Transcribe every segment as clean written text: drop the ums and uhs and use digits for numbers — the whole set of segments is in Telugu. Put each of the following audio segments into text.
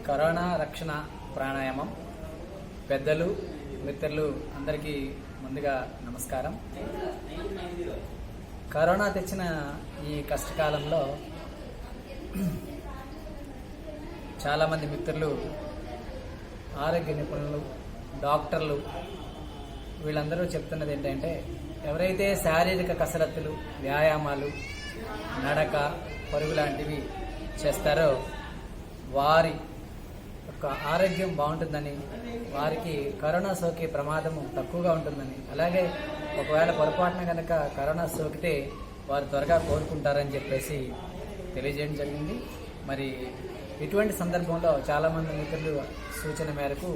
కరోనా రక్షణ ప్రాణాయామం. పెద్దలు, మిత్రులు అందరికీ ముందుగా నమస్కారం. కరోనా తెచ్చిన ఈ కష్టకాలంలో చాలామంది మిత్రులు, ఆరోగ్య నిపుణులు, డాక్టర్లు వీళ్ళందరూ చెప్తున్నది ఏంటంటే, ఎవరైతే శారీరక కసరత్తులు, వ్యాయామాలు, నడక, పరుగు లాంటివి చేస్తారో వారి యొక్క ఆరోగ్యం బాగుంటుందని, వారికి కరోనా సోకే ప్రమాదము తక్కువగా ఉంటుందని, అలాగే ఒకవేళ పొరపాటున కనుక కరోనా సోకితే వారు త్వరగా కోలుకుంటారని చెప్పేసి తెలియజేయడం జరిగింది. మరి ఇటువంటి సందర్భంలో చాలామంది మిత్రులు సూచన మేరకు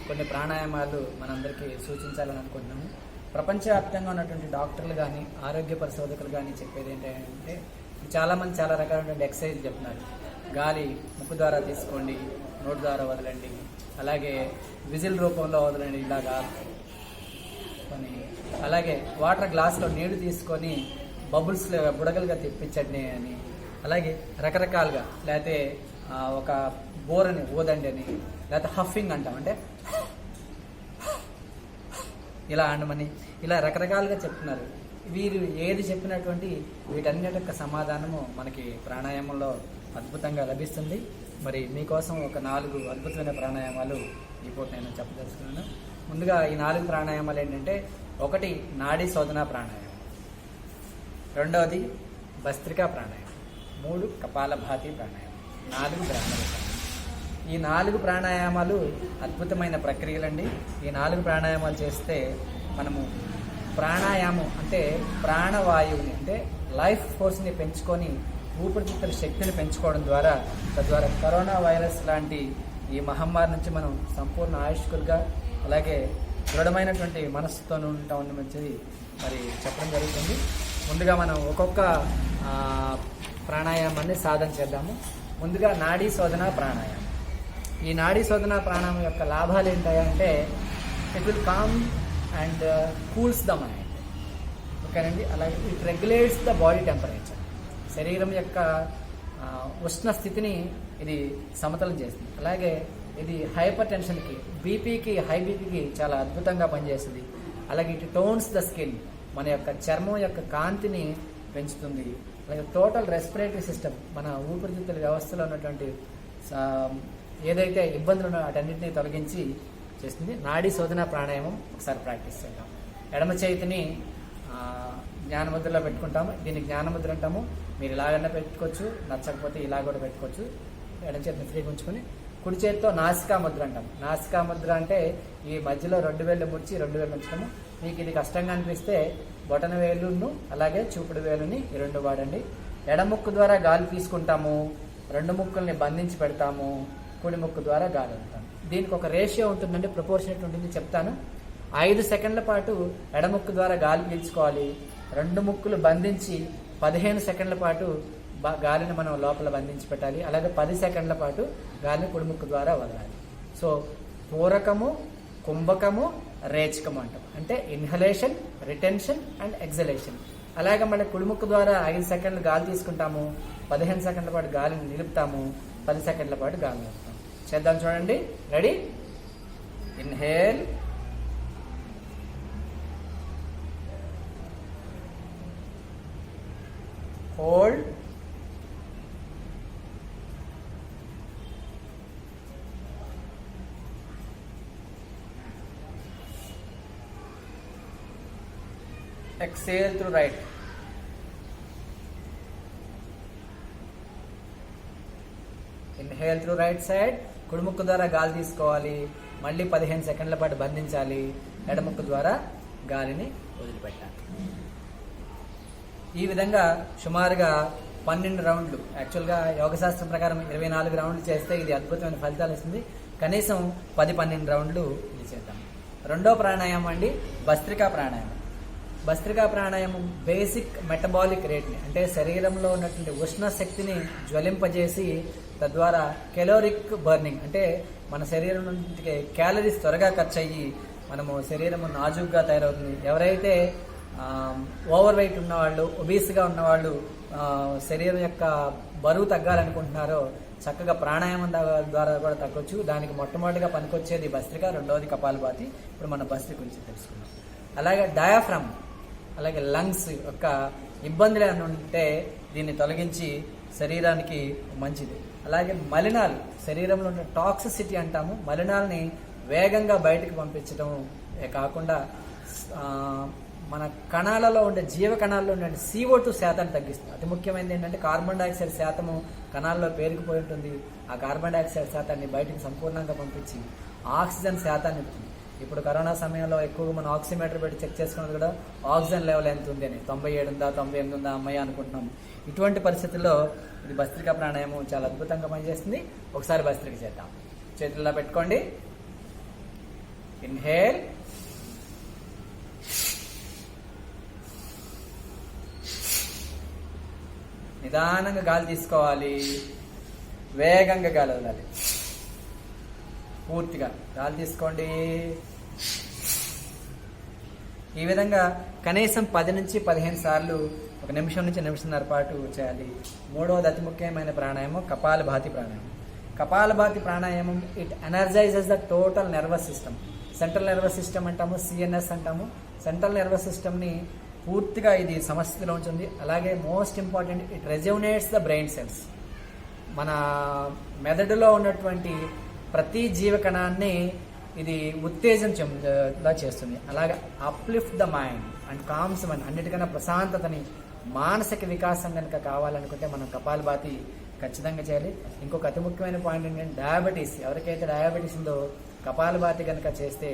కొన్ని ప్రాణాయామాలు మనందరికీ సూచించాలని అనుకుంటున్నాము. ప్రపంచవ్యాప్తంగా ఉన్నటువంటి డాక్టర్లు కానీ, ఆరోగ్య పరిశోధకులు కానీ చెప్పేది ఏంటంటే, చాలామంది చాలా రకాలైనటువంటి ఎక్సర్సైజ్ చెప్తున్నారు. గాలి ముక్కు ద్వారా తీసుకోండి, నోటి ద్వారా వదలండి, అలాగే విజిల్ రూపంలో వదలండి ఇలాగా అని, అలాగే వాటర్ గ్లాస్లో నీళ్లు తీసుకొని బబుల్స్ బుడగలుగా తెప్పించండి అని, అలాగే రకరకాలుగా, లేకపోతే ఒక బోరని ఊదండి అని, లేకపోతే హఫింగ్ అంటాం, అంటే ఇలా అనమని, ఇలా రకరకాలుగా చెప్తున్నారు. వీరు ఏది చెప్పినటువంటి వీటన్నిటి యొక్క సమాధానము మనకి ప్రాణాయామంలో అద్భుతంగా లభిస్తుంది. మరి మీకోసం ఒక 4 అద్భుతమైన ప్రాణాయామాలు ఈ పూట నేను చెప్పదలుచుకున్నాను. ముందుగా ఈ 4 ప్రాణాయామాలు ఏంటంటే, 1 నాడీ శోధన ప్రాణాయామం, 2వది భస్త్రికా ప్రాణాయామం, 3 కపాలభాతి ప్రాణాయామం, 4 బ్రహ్మరి ప్రాణాయామం. ఈ 4 ప్రాణాయామాలు అద్భుతమైన ప్రక్రియలండి. ఈ 4 ప్రాణాయామాలు చేస్తే మనము ప్రాణాయామం అంటే ప్రాణవాయువుని, అంటే లైఫ్ ఫోర్స్ని పెంచుకొని ఊపిరితిత్తుల శక్తిని పెంచుకోవడం ద్వారా, తద్వారా కరోనా వైరస్ లాంటి ఈ మహమ్మారి నుంచి మనం సంపూర్ణ ఆయుష్కులుగా, అలాగే దృఢమైనటువంటి మనస్సుతో ఉంటామని మంచిది మరి చెప్పడం జరుగుతుంది. ముందుగా మనం ఒక్కొక్క ప్రాణాయామాన్ని సాధన చేద్దాము. ముందుగా నాడీ శోధన ప్రాణాయామం. ఈ నాడీ శోధన ప్రాణాయామం యొక్క లాభాలు ఏంటంటే, it will calm and cools the mind. ఓకేనండి. అలాగే it regulates the body temperature. శరీరం యొక్క ఉష్ణ స్థితిని ఇది సమతులం చేస్తుంది. అలాగే ఇది హైపర్ టెన్షన్కి, బీపీకి, హై బీపీకి చాలా అద్భుతంగా పనిచేస్తుంది. అలాగే ఇట్ టోన్స్ ద స్కిన్, మన యొక్క చర్మం యొక్క కాంతిని పెంచుతుంది. అలాగే టోటల్ రెస్పిరేటరీ సిస్టమ్, మన ఊపిరితిత్తుల వ్యవస్థలో ఉన్నటువంటి ఏదైతే ఇబ్బందులు ఉన్నాయో వాటన్నింటినీ తొలగించి చేస్తుంది. నాడీ శోధన ప్రాణాయామం ఒకసారి ప్రాక్టీస్ చేద్దాం. ఎడమ చేతిని జ్ఞానముద్రలో పెట్టుకుంటాము. దీన్ని జ్ఞానముద్ర అంటాము. మీరు ఇలాగన్నా పెట్టుకోవచ్చు, నచ్చకపోతే ఇలా కూడా పెట్టుకోవచ్చు. ఎడమ చేతిని ఫ్రీగా ఉంచుకొని, కుడి చేతితో నాసికా ముద్ర అంటాం. నాసికా ముద్ర అంటే ఈ మధ్యలో 2 వేళ్ళు ముడిచి 2 వేలు ఉంచడము. మీకు ఇది కష్టంగా అనిపిస్తే బొటన వేలును అలాగే చూపుడు వేలుని ఈ 2 వాడండి. ఎడముక్కు ద్వారా గాలి తీసుకుంటాము, 2 ముక్కుల్ని బంధించి పెడతాము, కుడి ముక్కు ద్వారా గాలి వదులుతాము. దీనికి ఒక రేషియో ఉంటుందండి, ప్రపోర్షనేట్ ఉంటుంది, చెప్తాను. 5 సెకండ్ల పాటు ఎడముక్కు ద్వారా గాలి పీల్చుకోవాలి. 2 ముక్కులు బంధించి 15 సెకండ్ల పాటు గాలిని మనం లోపల బంధించి పెట్టాలి. అలాగే 10 సెకండ్ల పాటు గాలిని కుడిముక్కు ద్వారా వదలాలి. సో పూరకము, కుంభకము, రేచకము అంటాం. అంటే ఇన్హలేషన్, రిటెన్షన్ అండ్ ఎగ్జలేషన్. అలాగే మళ్ళీ కుడిముక్కు ద్వారా 5 సెకండ్లు గాలి తీసుకుంటాము, 15 సెకండ్ల పాటు గాలిని నిలుపుతాము, 10 సెకండ్ల పాటు గాలి నిలుపుతాము. చేద్దాం, చూడండి. Ready? Inhale, hold, exhale through right. Inhale through right side. కుడిముక్కు ద్వారా గాలి తీసుకోవాలి, మళ్ళీ 15 సెకండ్ల పాటు బంధించాలి, ఎడముక్కు ద్వారా గాలిని వదిలిపెట్టాలి. ఈ విధంగా సుమారుగా 12 రౌండ్లు, యాక్చువల్గా యోగశాస్త్రం ప్రకారం 24 రౌండ్లు చేస్తే ఇది అద్భుతమైన ఫలితాలు ఇస్తుంది. కనీసం 10-12 రౌండ్లు ఇది చేద్దాం. 2వ ప్రాణాయామం అండి, భస్త్రికా ప్రాణాయామం. భస్త్రికా ప్రాణాయామం బేసిక్ మెటబాలిక్ రేట్ని, అంటే శరీరంలో ఉన్నటువంటి ఉష్ణ శక్తిని జ్వలింపజేసి తద్వారా కెలోరిక్ బర్నింగ్, అంటే మన శరీరం నుండి క్యాలరీస్ త్వరగా ఖర్చు అయ్యి మనము శరీరము నాజుగ్గా తయారవుతుంది. ఎవరైతే ఓవర్ వెయిట్ ఉన్నవాళ్ళు, ఒబీస్గా ఉన్నవాళ్ళు శరీరం యొక్క బరువు తగ్గాలనుకుంటున్నారో చక్కగా ప్రాణాయామం ద్వారా కూడా తగ్గొచ్చు. దానికి మొట్టమొదటిగా పనికొచ్చేది భస్త్రిక, రెండవది కపాలభాతి. ఇప్పుడు మనం భస్త్రిక గురించి తెలుసుకున్నాం. అలాగే డయాఫ్రమ్, అలాగే లంగ్స్ యొక్క ఇబ్బందులు ఏమైనా ఉంటే దీన్ని తొలగించి శరీరానికి మంచిది. అలాగే మలినాలు, శరీరంలో ఉన్న టాక్సిసిటీ అంటాము, మలినాలని వేగంగా బయటకు పంపించడం కాకుండా మన కణాలలో ఉండే జీవ కణాల్లో ఉండే CO2 శాతాన్ని తగ్గిస్తుంది. అతి ముఖ్యమైనది ఏంటంటే కార్బన్ డైఆక్సైడ్ శాతము కణాల్లో పేరుకుపోయి ఉంటుంది. ఆ కార్బన్ డైఆక్సైడ్ శాతాన్ని బయటకు సంపూర్ణంగా పంపించి ఆక్సిజన్ శాతాన్ని ఇస్తుంది. ఇప్పుడు కరోనా సమయంలో ఎక్కువగా మనం ఆక్సిమీటర్ పెట్టి చెక్ చేసుకున్నది కూడా ఆక్సిజన్ లెవెల్ ఎంత ఉంది అని, 97 ఉందా 98 ఉందా అమ్మాయి అనుకుంటున్నాం. ఇటువంటి పరిస్థితుల్లో ఇది భస్త్రికా ప్రాణాయామం చాలా అద్భుతంగా పనిచేస్తుంది. ఒకసారి భస్త్రిక చేద్దాం. చేతుల్లో పెట్టుకోండి. ఇన్హేల్, నిదానంగా గాలి తీసుకోవాలి, వేగంగా గాలి వదలాలి. పూర్తిగా గాలి తీసుకోండి. ఈ విధంగా కనీసం 10 నుంచి 15 సార్లు 1 నిమిషం నుంచి నిమిషంన్నర పాటు చేయాలి. మూడవది అతి ముఖ్యమైన ప్రాణాయామం కపాలభాతి ప్రాణాయామం. కపాలభాతి ప్రాణాయామం it energizes the total nervous system. Central nervous system అంటాము, CNS అంటాము. సెంట్రల్ నర్వస్ సిస్టమ్ని పూర్తిగా ఇది సమస్థితిలో ఉంచుంది. అలాగే most important, it rejuvenates the brain cells. మన మెదడులో ఉన్నటువంటి ప్రతి జీవకణాన్ని ఇది ఉత్తేజంలా చేస్తుంది. అలాగే uplift the mind and calms mind. అన్నిటికన్నా ప్రశాంతతని, మానసిక వికాసం కనుక కావాలనుకుంటే మనం కపాలభాతి ఖచ్చితంగా చేయాలి. ఇంకొక అతి ముఖ్యమైన పాయింట్ ఏంటంటే డయాబెటీస్. ఎవరికైతే డయాబెటీస్ ఉందో కపాలభాతి కనుక చేస్తే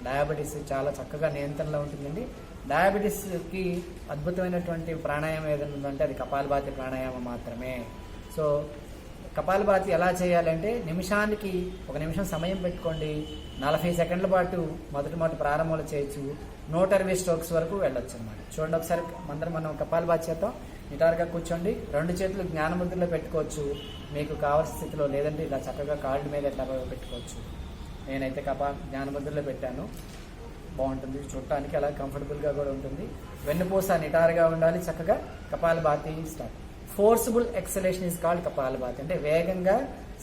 డయాబెటీస్ చాలా చక్కగా నియంత్రణలో ఉంటుందండి. డయాబెటీస్కి అద్భుతమైనటువంటి ప్రాణాయామం ఏదైనా ఉందంటే అది కపాలభాతి ప్రాణాయామం మాత్రమే. సో కపాలభాతి ఎలా చేయాలంటే నిమిషానికి 1 నిమిషం సమయం పెట్టుకోండి. 40 సెకండ్ల పాటు మొదటి ప్రారంభంలో చేయొచ్చు. 120 స్ట్రోక్స్ వరకు వెళ్ళొచ్చు అనమాట. చూడండి ఒకసారి మనం కపాలభాతి చేద్దాం. నిటారుగా కూర్చోండి. 2 చేతులు జ్ఞానముద్రలో పెట్టుకోవచ్చు మీకు కావాల్సిన స్థితిలో, లేదంటే ఇలా చక్కగా కాళ్ళ మీద ఎట్లా పెట్టుకోవచ్చు. నేనైతే జ్ఞానముద్రలో పెట్టాను, బాగుంటుంది చూడటానికి, అలా కంఫర్టబుల్గా కూడా ఉంటుంది. వెన్నుపూస నిటారుగా ఉండాలి. చక్కగా kapalbhati start. Forcible exhalation is called kapalbhati. అంటే వేగంగా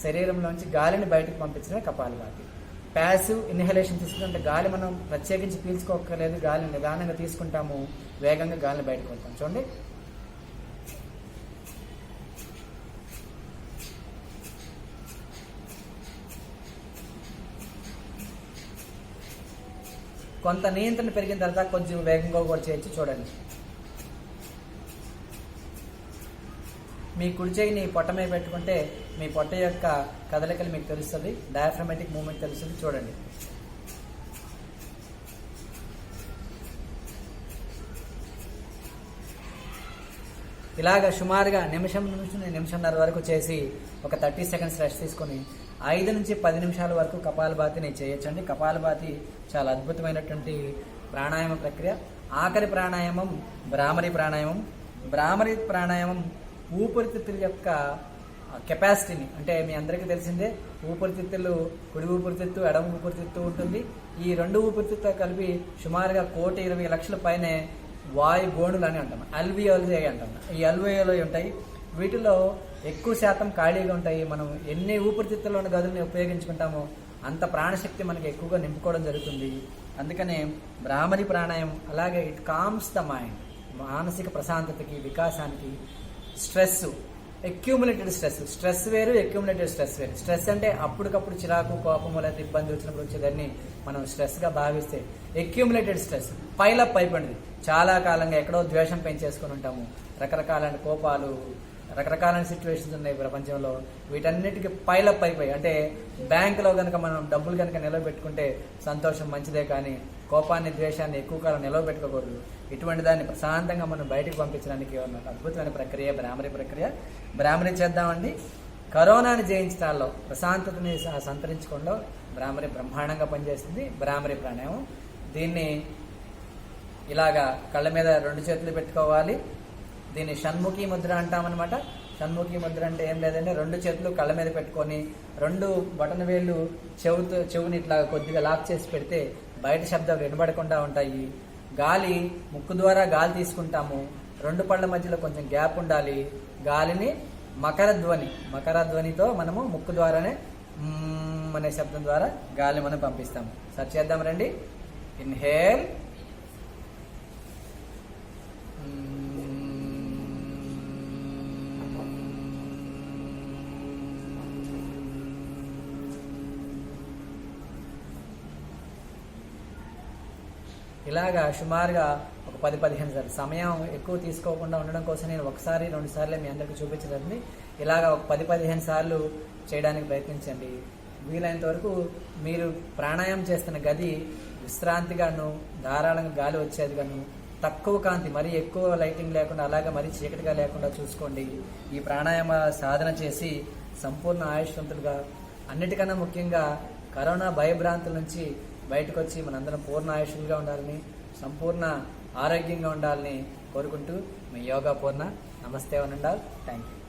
శరీరంలోంచి గాలిని బయటకు పంపించడమే కపాలభాతి. ప్యాసివ్ ఇన్హలేషన్ తీసుకుంటే గాలి మనం ప్రత్యేకించి పీల్చుకోక్కర్లేదు, గాలిని నిదానంగా తీసుకుంటాము, వేగంగా గాలిని బయటకు వెళ్తాం. చూడండి. కొంత నియంత్రణ పెరిగిన తర్వాత కొంచెం వేగంగా కూడా చేయొచ్చు. చూడండి. మీ కుడి చేయిని పొట్ట మీద పెట్టుకుంటే మీ పొట్ట యొక్క కదలికలు మీకు తెలుస్తుంది, డయాఫ్రమాటిక్ మూవ్మెంట్ తెలుస్తుంది. చూడండి. ఇలాగ సుమారుగా నిమిషం నుంచి నిమిషంన్నర వరకు చేసి ఒక 30 సెకండ్స్ రెస్ట్ తీసుకొని 5 నుంచి 10 నిమిషాల వరకు కపాలభాతిని చేయొచ్చండి. కపాలభాతి చాలా అద్భుతమైనటువంటి ప్రాణాయామ ప్రక్రియ. ఆఖరి ప్రాణాయామం భ్రామరి ప్రాణాయామం. భ్రామరి ప్రాణాయామం ఊపిరితిత్తుల యొక్క కెపాసిటీని, అంటే మీ అందరికీ తెలిసిందే, ఊపిరితిత్తులు కుడి ఊపిరితిత్తు, ఎడమ ఊపిరితిత్తు ఉంటుంది. ఈ 2 ఊపిరితిత్తులు కలిపి సుమారుగా 1,20,00,000 పైనే వాయు గోణులు అని అంటాం, అల్వియోలజీ అంటాం. ఈ అల్వియోలు ఉంటాయి. వీటిలో ఎక్కువ శాతం ఖాళీగా ఉంటాయి. మనం ఎన్ని ఊపిరితిత్తుల్లో ఉన్న గదుల్ని ఉపయోగించుకుంటామో అంత ప్రాణశక్తి మనకి ఎక్కువగా నింపుకోవడం జరుగుతుంది. అందుకనే భ్రామరి ప్రాణాయామం. అలాగే ఇట్ కామ్స్ ద మైండ్, మానసిక ప్రశాంతతకి, వికాసానికి. స్ట్రెస్, అక్యూములేటెడ్ స్ట్రెస్ వేరు, అక్యూములేటెడ్ స్ట్రెస్ వేరు. స్ట్రెస్ అంటే అప్పటికప్పుడు చిరాకు, కోపం లేదా ఇబ్బంది వచ్చినప్పుడు వచ్చేదాన్ని మనం స్ట్రెస్గా భావిస్తే, అక్యూములేటెడ్ స్ట్రెస్ పైలప్ అయిపోయింది. చాలా కాలంగా ఎక్కడో ద్వేషం పెంచేసుకుని ఉంటాము, రకరకాలైన కోపాలు, రకరకాలైన సిచ్యువేషన్స్ ఉన్నాయి ప్రపంచంలో. వీటన్నిటికీ పైలప్ అయిపోయి, అంటే బ్యాంకులో కనుక మనం డబ్బులు కనుక నిలవబెట్టుకుంటే సంతోషం మంచిదే, కానీ కోపాన్ని, ద్వేషాన్ని ఎక్కువ కాలం నిలవబెట్టుకోకూడదు. ఇటువంటి దాన్ని ప్రశాంతంగా మనం బయటకు పంపించడానికి ఉన్న అద్భుతమైన ప్రక్రియ భ్రామరి ప్రక్రియ. భ్రామరి చేద్దామండి. కరోనాని జయించడాల్లో, ప్రశాంతతని సంతరించుకోవడంలో భ్రామరి బ్రహ్మాండంగా పనిచేస్తుంది. భ్రామరి ప్రాణాయామం. దీన్ని ఇలాగా కళ్ళ మీద 2 చేతులు పెట్టుకోవాలి. దీన్ని షణ్ముఖి ముద్ర అంటామన్నమాట. షణ్ముఖి ముద్ర అంటే ఏం లేదంటే 2 చేతులు కళ్ళ మీద పెట్టుకొని 2 బటన్ వేళ్ళు చెవుని ఇట్లా కొద్దిగా లాక్ చేసి పెడితే బయట శబ్దాలు వినబడకుండా ఉంటాయి. గాలి ముక్కు ద్వారా గాలి తీసుకుంటాము. 2 పళ్ళ మధ్యలో కొంచెం గ్యాప్ ఉండాలి. గాలిని మకర ధ్వనితో మనము ముక్కు ద్వారానే అనే శబ్దం ద్వారా గాలి మనం పంపిస్తాము. సరి చేద్దాం రండి. ఇన్హేల్, ఇలాగా సుమారుగా ఒక 10-15 సార్లు. సమయం ఎక్కువ తీసుకోకుండా ఉండడం కోసం నేను 1-2 సార్లే మీ అందరికీ చూపించలేదండి. ఇలాగా ఒక 10-15 సార్లు చేయడానికి ప్రయత్నించండి. వీలైనంత వరకు మీరు ప్రాణాయామం చేస్తున్న గది విశ్రాంతిగాను, ధారాళంగా గాలి వచ్చేదిగాను, తక్కువ కాంతి, మరీ ఎక్కువ లైటింగ్ లేకుండా, అలాగే మరీ చీకటిగా లేకుండా చూసుకోండి. ఈ ప్రాణాయామ సాధన చేసి సంపూర్ణ ఆయుష్వంతులుగా, అన్నిటికన్నా ముఖ్యంగా కరోనా భయభ్రాంతుల నుంచి బయటకు వచ్చి మనందరం పూర్ణ ఆయుష్గా ఉండాలని, సంపూర్ణ ఆరోగ్యంగా ఉండాలని కోరుకుంటూ మీ యోగా పూర్ణ. నమస్తే వనండాల్. Thank you.